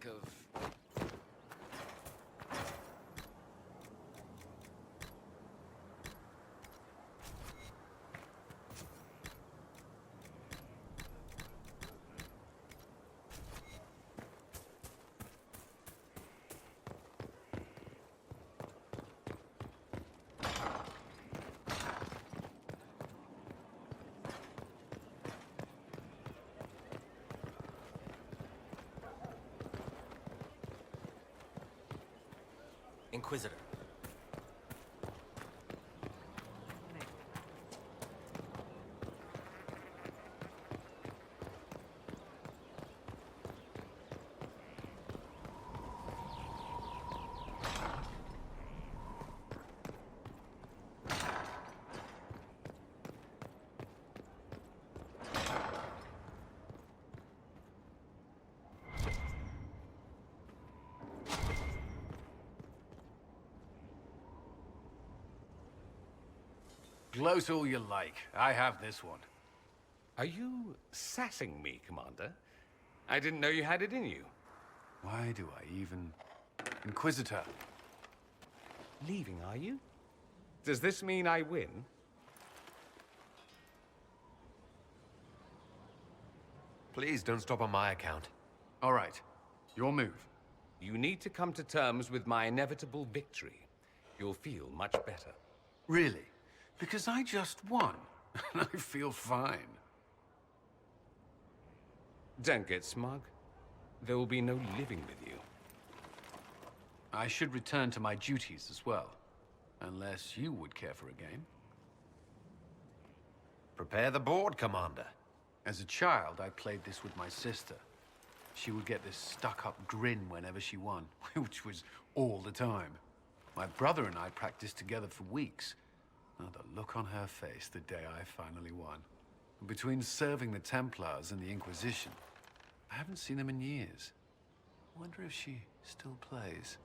think of... Inquisitor. Gloat all you like. I have this one. Are you sassing me, Commander? I didn't know you had it in you. Why do I even... Inquisitor. Leaving, are you? Does this mean I win? Please don't stop on my account. All right. Your move. You need to come to terms with my inevitable victory. You'll feel much better. Really? Because I just won. And I feel fine. Don't get smug. There will be no living with you. I should return to my duties as well. Unless you would care for a game. Prepare the board, Commander. As a child, I played this with my sister. She would get this stuck-up grin whenever she won, which was all the time. My brother and I practiced together for weeks. Oh, the look on her face the day I finally won. Between serving the Templars and the Inquisition, I haven't seen them in years. I wonder if she still plays.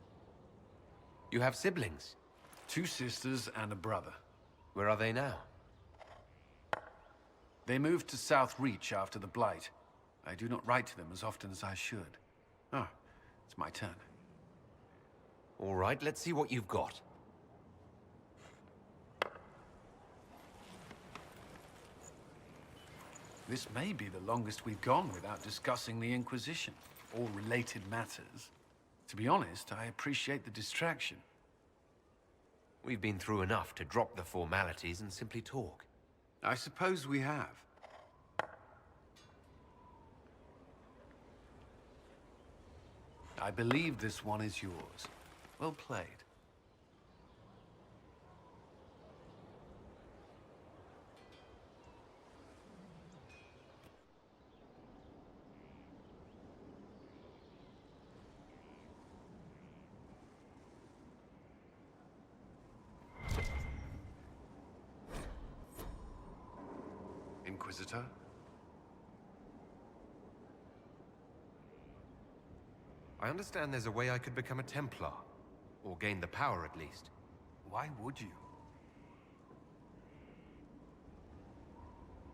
You have siblings? 2 sisters and a brother. Where are they now? They moved to South Reach after the Blight. I do not write to them as often as I should. Ah, it's my turn. All right, let's see what you've got. This may be the longest we've gone without discussing the Inquisition, or related matters. To be honest, I appreciate the distraction. We've been through enough to drop the formalities and simply talk. I suppose we have. I believe this one is yours. Well played. Inquisitor? I understand there's a way I could become a Templar. Or gain the power, at least. Why would you?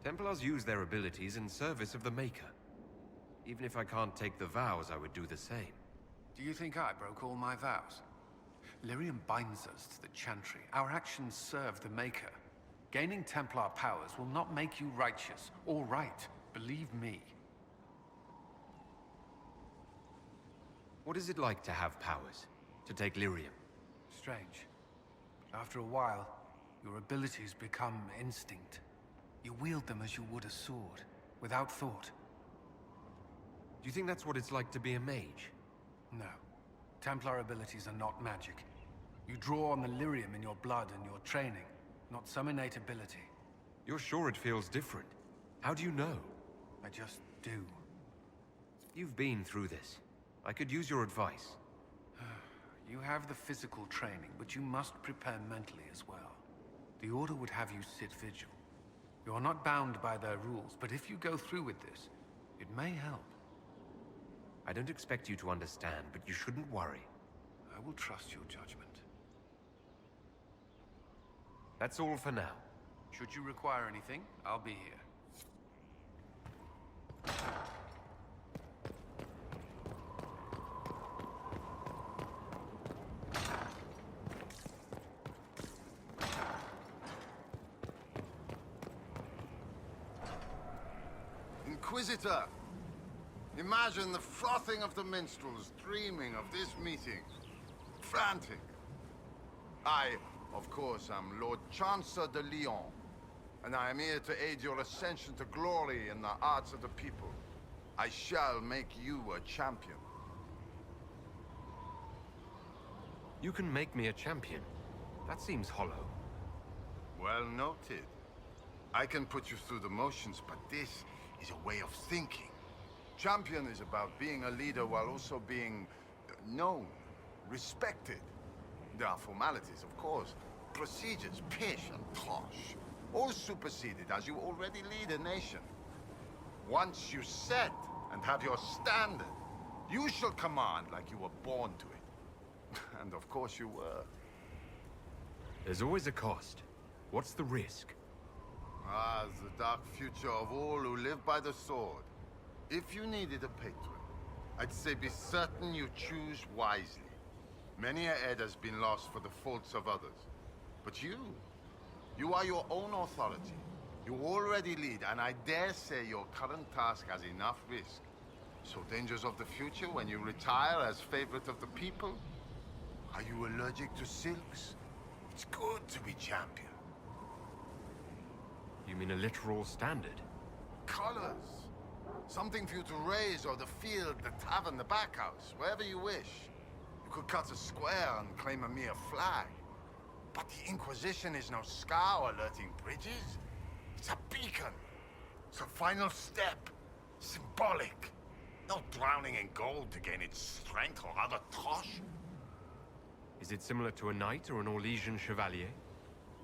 Templars use their abilities in service of the Maker. Even if I can't take the vows, I would do the same. Do you think I broke all my vows? Lyrium binds us to the Chantry. Our actions serve the Maker. Gaining Templar powers will not make you righteous or right. Believe me. What is it like to have powers? To take Lyrium? Strange. After a while, your abilities become instinct. You wield them as you would a sword, without thought. Do you think that's what it's like to be a mage? No. Templar abilities are not magic. You draw on the lyrium in your blood and your training, not some innate ability. You're sure it feels different? How do you know? I just do. You've been through this. I could use your advice. You have the physical training, but you must prepare mentally as well. The Order would have you sit vigil. You are not bound by their rules, but if you go through with this, it may help. I don't expect you to understand, but you shouldn't worry. I will trust your judgment. That's all for now. Should you require anything, I'll be here. Inquisitor! Imagine the frothing of the minstrels dreaming of this meeting. Frantic. I, of course, am Lord Chancellor de Lyon, and I am here to aid your ascension to glory in the hearts of the people. I shall make you a champion. You can make me a champion? That seems hollow. Well noted. I can put you through the motions, but this is a way of thinking. Champion is about being a leader while also being known, respected. There are formalities, of course. Procedures, pish and tosh. All superseded as you already lead a nation. Once you set and have your standard, you shall command like you were born to it. And of course you were. There's always a cost. What's the risk? Ah, the dark future of all who live by the sword. If you needed a patron, I'd say be certain you choose wisely. Many a head has been lost for the faults of others. But you are your own authority. You already lead, and I dare say your current task has enough risk. So dangers of the future when you retire as favorite of the people? Are you allergic to silks? It's good to be champion. You mean a literal standard? Colors. Something for you to raise, or the field, the tavern, the backhouse, wherever you wish. You could cut a square and claim a mere flag. But the Inquisition is no scow alerting bridges. It's a beacon. It's a final step. Symbolic. No drowning in gold to gain its strength or other tosh. Is it similar to a knight or an Orlesian chevalier?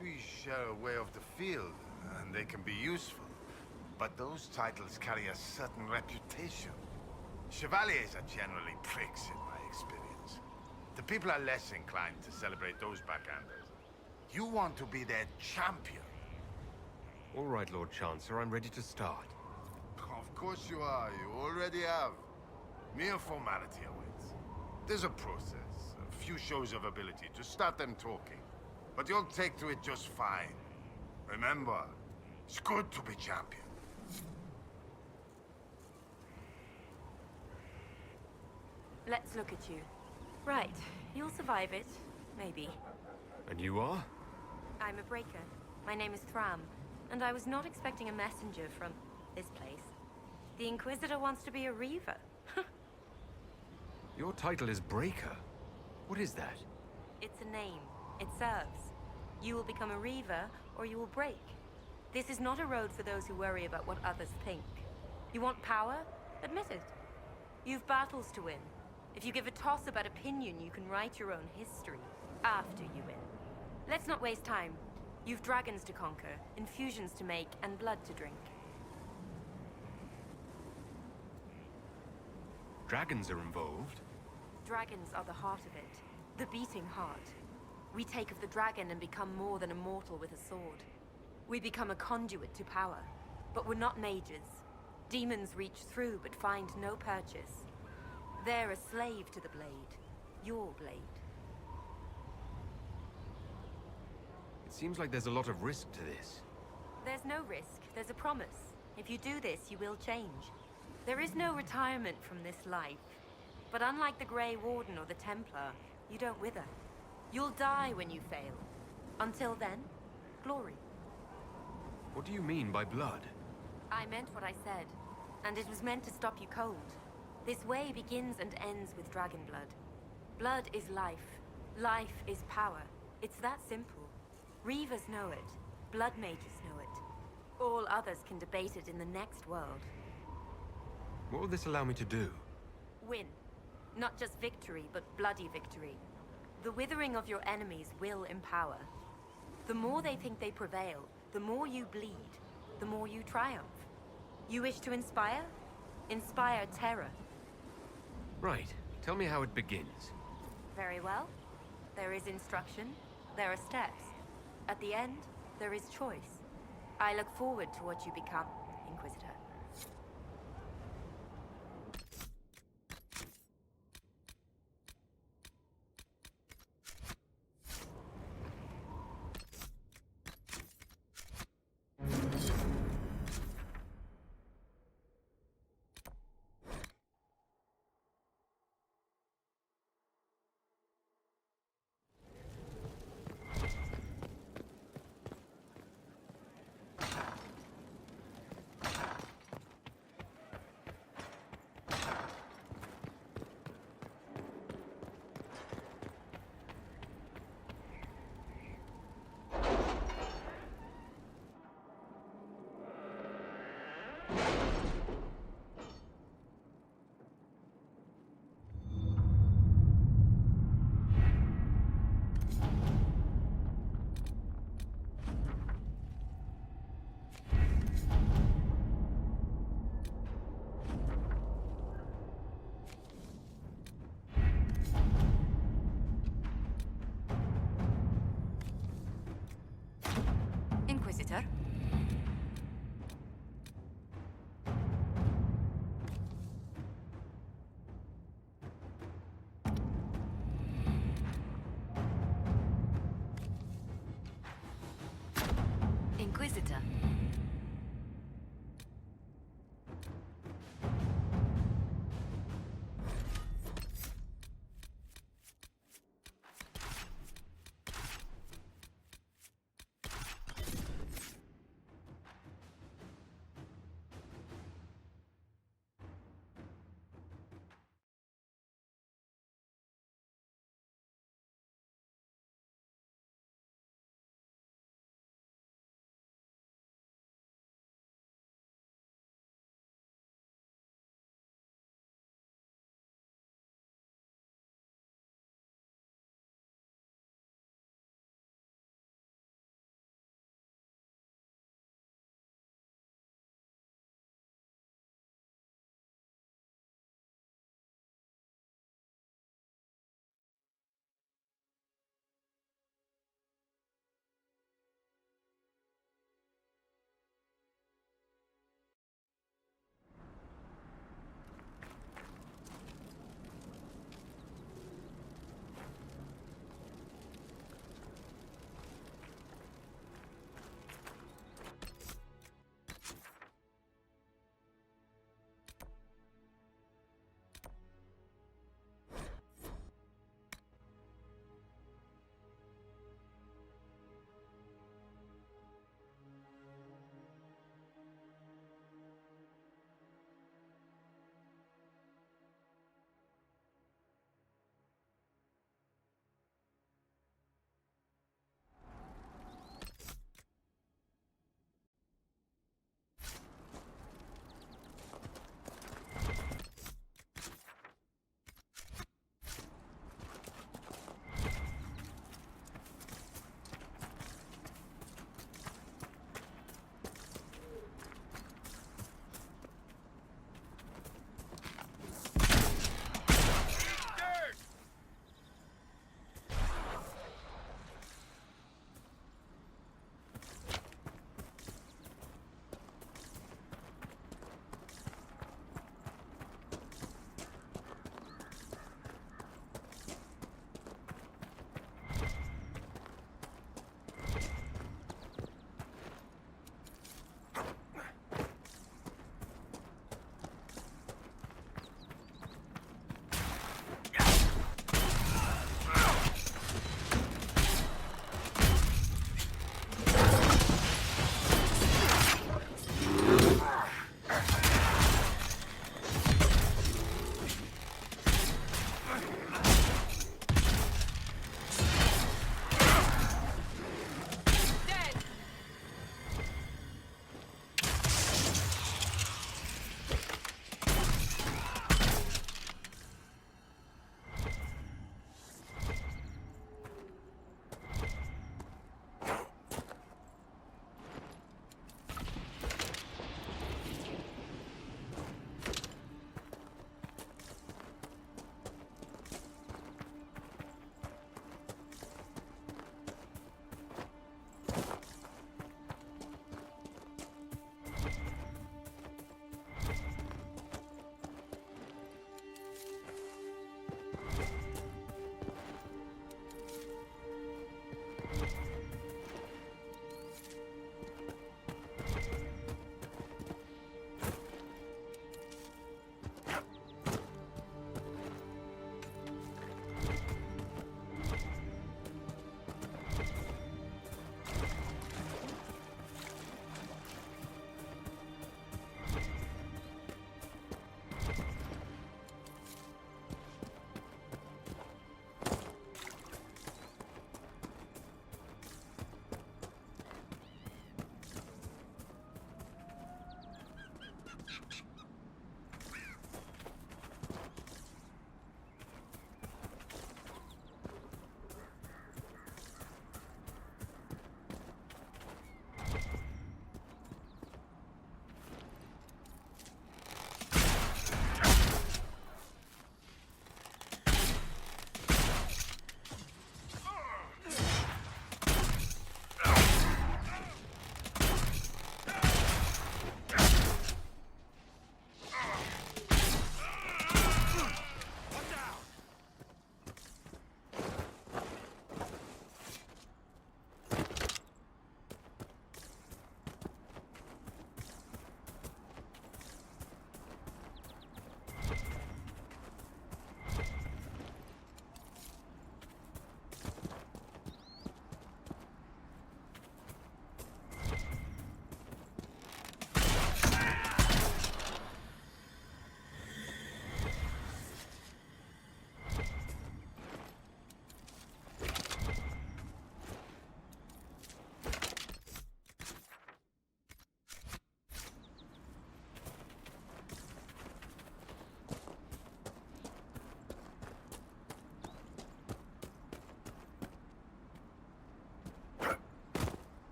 We share a way of the field, and they can be useful. But those titles carry a certain reputation. Chevaliers are generally pricks, in my experience. The people are less inclined to celebrate those backhanders. You want to be their champion. All right, Lord Chancellor, I'm ready to start. Of course you are. You already have. Mere formality awaits. There's a process, a few shows of ability to start them talking. But you'll take to it just fine. Remember, it's good to be champion. Let's look at you. Right, you'll survive it. Maybe. And you are? I'm a breaker. My name is Thram, and I was not expecting a messenger from this place. The Inquisitor wants to be a Reaver. Your title is Breaker. What is that? It's a name. It serves. You will become a Reaver, or you will break. This is not a road for those who worry about what others think. You want power? Admit it. You've battles to win. If you give a toss about opinion, you can write your own history after you win. Let's not waste time. You've dragons to conquer, infusions to make, and blood to drink. Dragons are involved? Dragons are the heart of it. The beating heart. We take of the dragon and become more than a mortal with a sword. We become a conduit to power. But we're not mages. Demons reach through but find no purchase. They're a slave to the blade. Your blade. It seems like there's a lot of risk to this. There's no risk. There's a promise. If you do this, you will change. There is no retirement from this life. But unlike the Grey Warden or the Templar, you don't wither. You'll die when you fail. Until then, glory. What do you mean by blood? I meant what I said, and it was meant to stop you cold. This way begins and ends with dragon blood. Blood is life. Life is power. It's that simple. Reavers know it. Blood mages know it. All others can debate it in the next world. What will this allow me to do? Win. Not just victory, but bloody victory. The withering of your enemies will empower. The more they think they prevail, the more you bleed, the more you triumph. You wish to inspire? Inspire terror. Right. Tell me how it begins. Very well. There is instruction. There are steps. At the end, there is choice. I look forward to what you become, Inquisitor.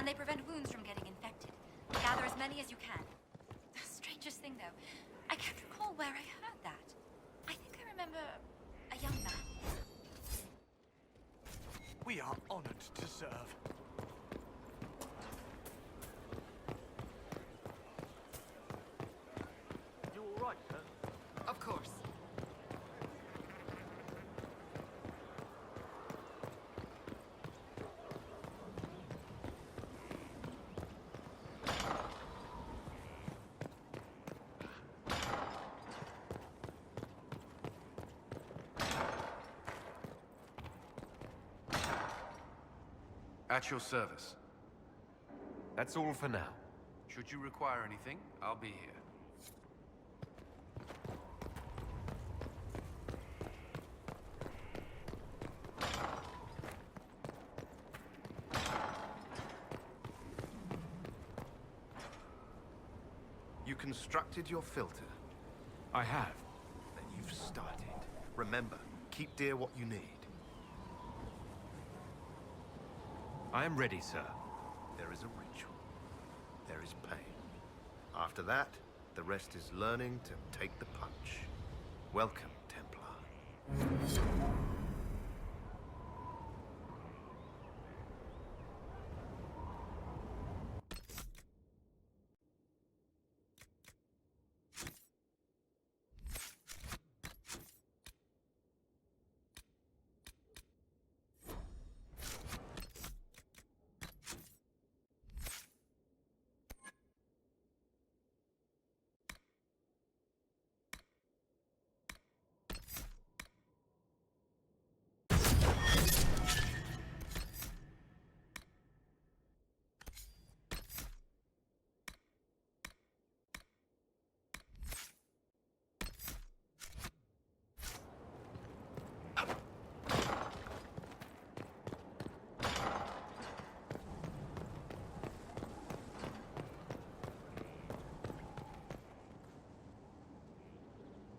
they prevent wounds from getting infected. Gather as many as you can. The strangest thing, though, I can't recall where I heard that. I think I remember a young man. We are honored to serve. You all right, sir? Of course. At your service. That's all for now. Should you require anything, I'll be here. You constructed your filter. I have. Then you've started. Remember, keep dear what you need. I am ready, sir. There is a ritual. There is pain. After that, the rest is learning to take the punch. Welcome, Templar.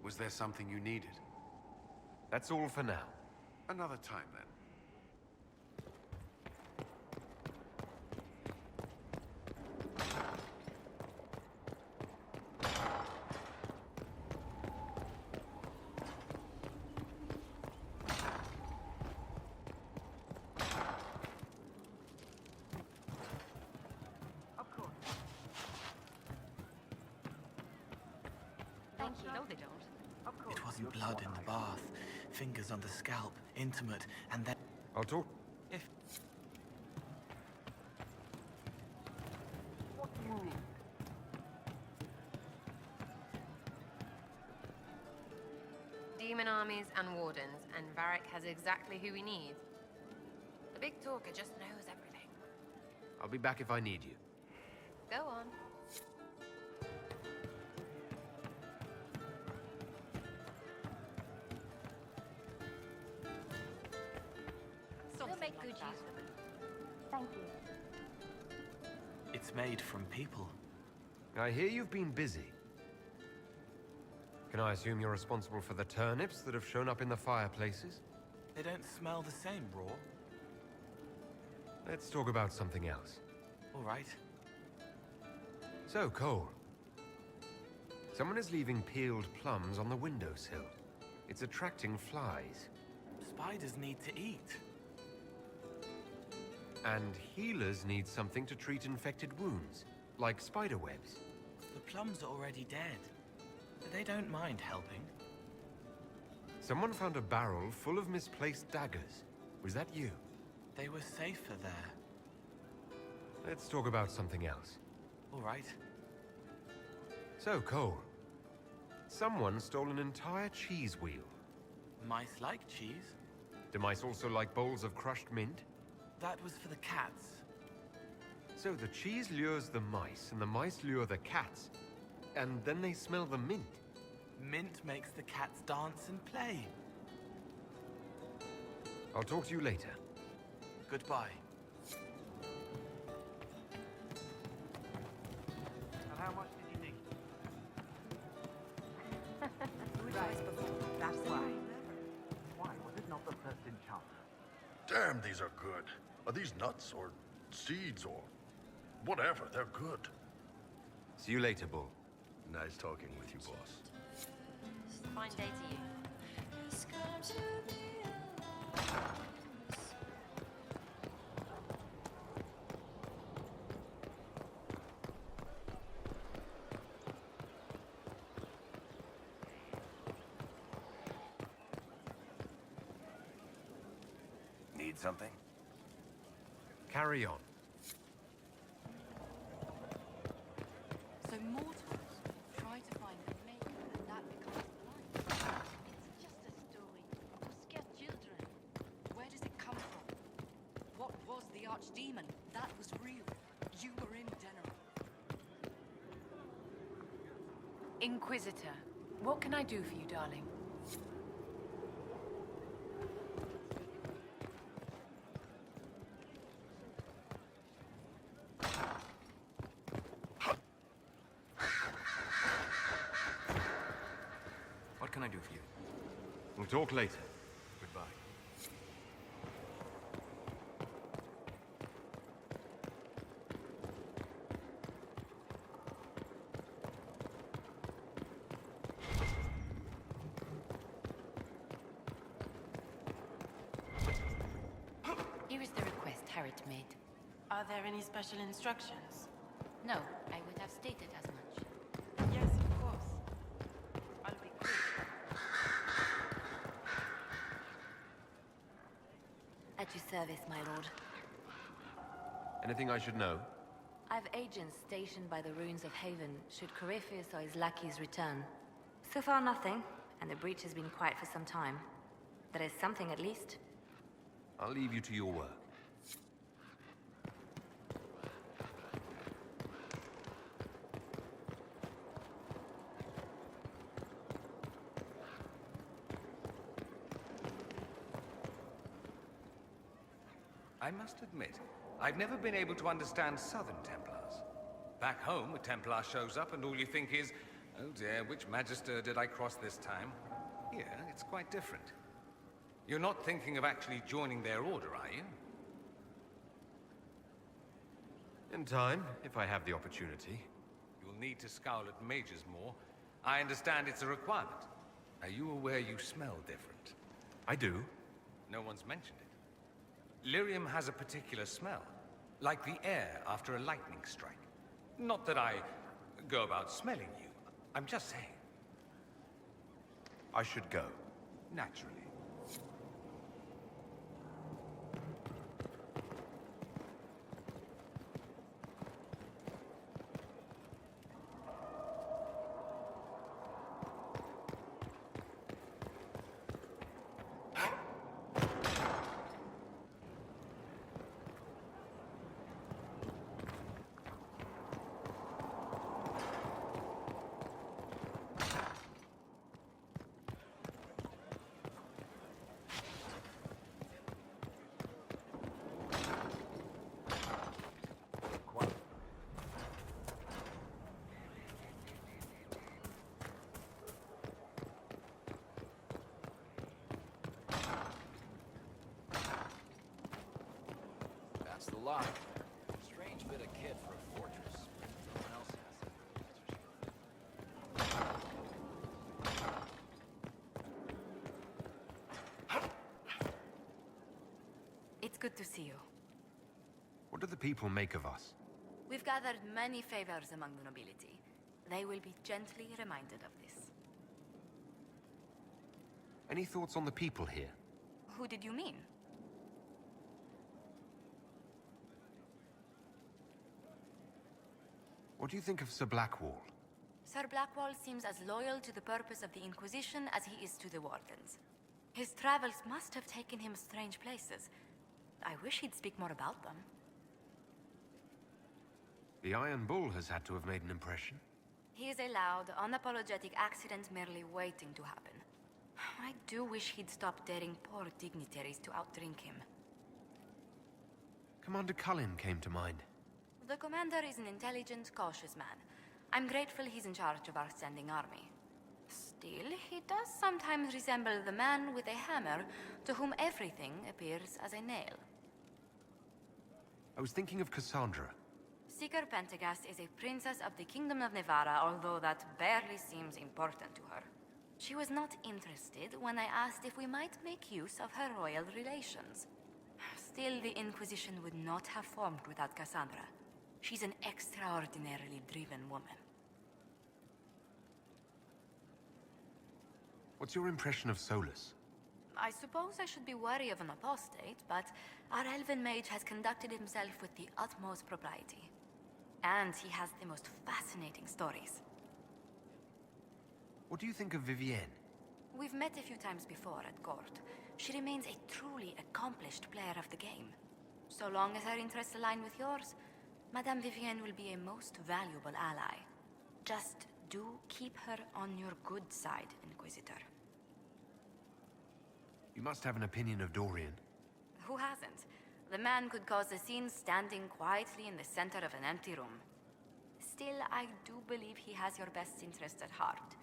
Was there something you needed? That's all for now. Another time, then. Thank you. No, they don't. It wasn't blood in the bath, fingers on the scalp, intimate, and then... I'll talk. If... Demon armies and wardens, and Varric has exactly who we need. The big talker just knows everything. I'll be back if I need you. Go on. We'll make good use of it. Thank you. It's made from people. I hear you've been busy. Can I assume you're responsible for the turnips that have shown up in the fireplaces? They don't smell the same raw. Let's talk about something else. All right. So, Cole. Someone is leaving peeled plums on the windowsill. It's attracting flies. Spiders need to eat. And healers need something to treat infected wounds, like spider webs. The plums are already dead. But they don't mind helping. Someone found a barrel full of misplaced daggers. Was that you? They were safer there. Let's talk about something else. All right. So, Cole. Someone stole an entire cheese wheel. Mice like cheese. Do mice also like bowls of crushed mint? That was for the cats. So the cheese lures the mice, and the mice lure the cats. And then they smell the mint. Mint makes the cats dance and play. I'll talk to you later. Goodbye. And how much did you need? That's why. Why was it not the first enchantment? Damn, these are good. Are these nuts or seeds or... whatever, they're good. See you later, Bull. Nice talking with you, boss. Fine day to you. Need something? Carry on. So mortals try to find the maker, and that becomes blind. It's just a story to scare children. Where does it come from? What was the archdemon? That was real. You were in Denerim. Inquisitor, what can I do for you, darling? What can I do for you? We'll talk later. Goodbye. Here is the request Harriet made. Are there any special instructions? No, I would have stated as much. Yes, of course. I'll be quick. At your service, my lord. Anything I should know? I've agents stationed by the ruins of Haven, should Corypheus or his lackeys return. So far, nothing, and the breach has been quiet for some time. There is something, at least. I'll leave you to your work. I must admit, I've never been able to understand Southern Templars. Back home, a Templar shows up and all you think is, oh dear, which Magister did I cross this time? Here, it's quite different. You're not thinking of actually joining their order, are you? In time, if I have the opportunity. You'll need to scowl at mages more. I understand it's a requirement. Are you aware you smell different? I do. No one's mentioned it. Lyrium has a particular smell, like the air after a lightning strike. Not that I go about smelling you. I'm just saying. I should go. Naturally. That's the lock. Strange bit of kit for a fortress. Someone else has it. It's good to see you. What do the people make of us? We've gathered many favors among the nobility. They will be gently reminded of this. Any thoughts on the people here? Who did you mean? What do you think of Sir Blackwall? Sir Blackwall seems as loyal to the purpose of the Inquisition as he is to the Wardens. His travels must have taken him strange places. I wish he'd speak more about them. The Iron Bull has had to have made an impression. He is a loud, unapologetic accident merely waiting to happen. I do wish he'd stop daring poor dignitaries to outdrink him. Commander Cullen came to mind. The commander is an intelligent, cautious man. I'm grateful he's in charge of our standing army. Still, he does sometimes resemble the man with a hammer to whom everything appears as a nail. I was thinking of Cassandra. Seeker Pentagast is a princess of the Kingdom of Nevarra, although that barely seems important to her. She was not interested when I asked if we might make use of her royal relations. Still, the Inquisition would not have formed without Cassandra. She's an extraordinarily driven woman. What's your impression of Solus? I suppose I should be wary of an apostate, but our elven mage has conducted himself with the utmost propriety. And he has the most fascinating stories. What do you think of Vivienne? We've met a few times before at court. She remains a truly accomplished player of the game. So long as her interests align with yours, Madame Vivienne will be a most valuable ally. Just do keep her on your good side, Inquisitor. You must have an opinion of Dorian. Who hasn't? The man could cause a scene standing quietly in the center of an empty room. Still, I do believe he has your best interest at heart,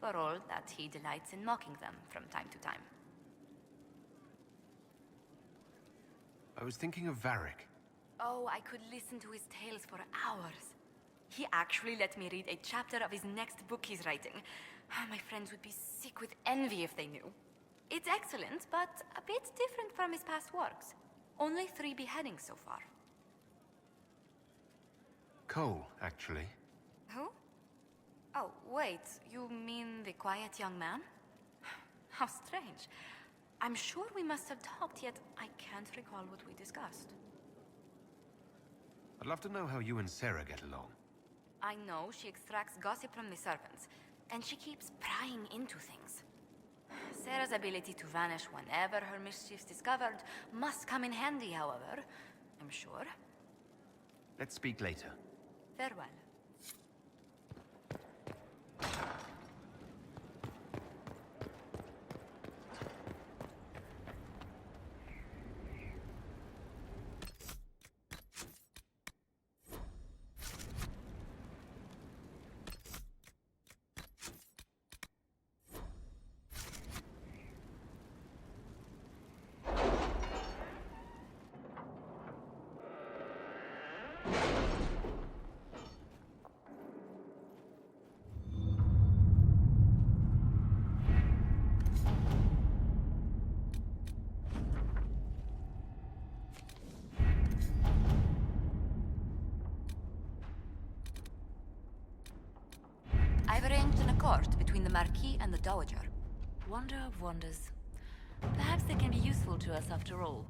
for all that he delights in mocking them from time to time. I was thinking of Varric. Oh, I could listen to his tales for hours. He actually let me read a chapter of his next book he's writing. My friends would be sick with envy if they knew. It's excellent, but a bit different from his past works. Only 3 beheadings so far. Cole, actually. Who? Oh, wait, you mean the quiet young man? How strange. I'm sure we must have talked, yet I can't recall what we discussed. I'd love to know how you and Sarah get along. I know she extracts gossip from the servants, and she keeps prying into things. Sarah's ability to vanish whenever her mischief's discovered must come in handy, however, I'm sure. Let's speak later. Farewell. I've arranged an accord between the Marquis and the Dowager. Wonder of wonders. Perhaps they can be useful to us after all.